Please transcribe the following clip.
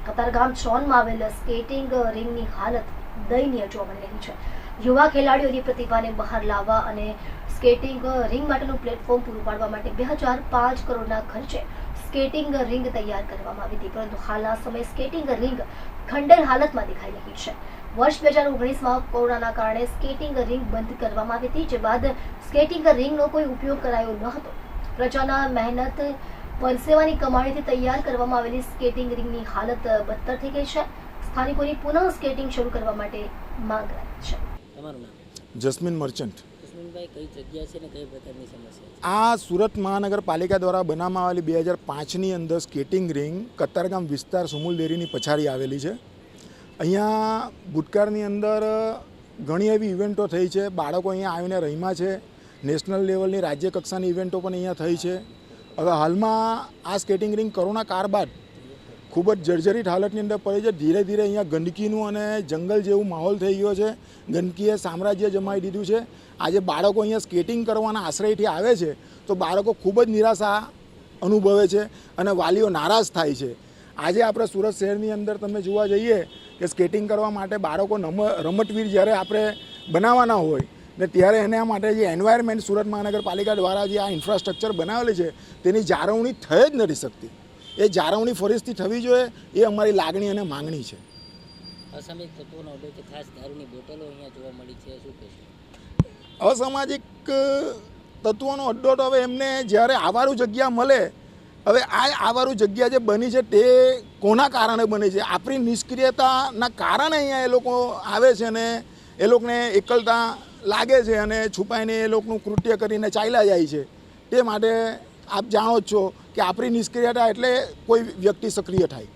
કતારગામ ઝોનમાં આવેલ સ્કેટિંગ રિંગની હાલત દયનીય જોવા મળી રહી છે. યુવા ખેલાડીઓની પ્રતિભાને બહાર લાવવા અને સ્કેટિંગ રિંગ માટેનું પ્લેટફોર્મ પૂરું પાડવા માટે 2005 કરોડના ખર્ચે સ્કેટિંગ રિંગ તૈયાર કરવામાં આવી હતી, પરંતુ હાલના સમયે સ્કેટિંગ રિંગ ખંડેર હાલતમાં દેખાઈ રહી છે. વર્ષ 2019માં કોરોનાના કારણે સ્કેટિંગ રિંગ બંધ કરવામાં આવી હતી, જે બાદ સ્કેટિંગ રિંગનો કોઈ ઉપયોગ કરાયો ન હતો. પ્રજાના મહેનત પરસેવાની કમાણીથી તૈયાર કરવામાં આવેલી સ્કેટિંગ રિંગની હાલત બદતર થઈ ગઈ છે. સ્થાનિકોની પુનઃ સ્કેટિંગ શરૂ કરવા માટે માંગ કરાઈ છે. તમારું નામ? Jasmine merchant. જસ્મીનભાઈ, કઈ જગ્યા છે ને કઈ પ્રકારની સમસ્યા છે? આ સુરત મહાનગરપાલિકા દ્વારા બનાવવામાં આવેલી 2005ની અંદર સ્કેટિંગ રિંગ કતારગામ વિસ્તાર સુમુલ ડેરીની પછાડી આવેલી છે. અહીંયા ભૂતકાળની અંદર ઘણી એવી ઇવેન્ટો થઈ છે. બાળકો અહીંયા આવીને રમ્યા છે. નેશનલ લેવલની રાજ્ય કક્ષાની ઇવેન્ટો પણ અહીંયા થઈ છે. હવે હાલમાં આ સ્કેટિંગ રિંગ કોરોના કાળ બાદ ખૂબ જ જર્જરિત હાલતની અંદર પડી છે. ધીરે ધીરે અહીંયા ગંદકીનું અને જંગલ જેવું માહોલ થઈ ગયો છે. ગંદકીએ સામ્રાજ્ય જમાવી દીધું છે. આજે બાળકો અહીંયા સ્કેટિંગ કરવાના આશ્રયથી આવે છે તો બાળકો ખૂબ જ નિરાશા અનુભવે છે અને વાલીઓ નારાજ થાય છે. આજે આપણે સુરત શહેરની અંદર તમે જોવા જઈએ કે સ્કેટિંગ કરવા માટે બાળકો રમતવીર જ્યારે આપણે બનાવવાના હોય ને ત્યારે એના માટે જે એન્વાયરમેન્ટ સુરત મહાનગરપાલિકા દ્વારા જે આ ઇન્ફ્રાસ્ટ્રક્ચર બનાવેલી છે તેની જાળવણી થઈ જ નથી શકતી. એ જાળવણી ફરીથી થવી જોઈએ, એ અમારી લાગણી અને માંગણી છે. અસામાજિક તત્વોનો અડ્ડો છે, ખાસ દારૂની બોટલો અહીંયા જોવા મળી છે, શું કહેશો? અસામાજિક તત્વોનો અડ્ડો તો હવે એમને જ્યારે આવારું જગ્યા મળે, હવે આ આવારું જગ્યા જે બની છે તે કોના કારણે બની છે? આપણી નિષ્ક્રિયતાના કારણે અહીંયા એ લોકો આવે છે અને એ લોકોને એકલતા લાગે છે અને છુપાઈને એ લોકોનું કૃત્ય કરીને ચાલ્યા જાય છે. તે માટે આપ જાણો જ છો કે આપણી નિષ્ક્રિયતા એટલે કોઈ વ્યક્તિ સક્રિય થાય.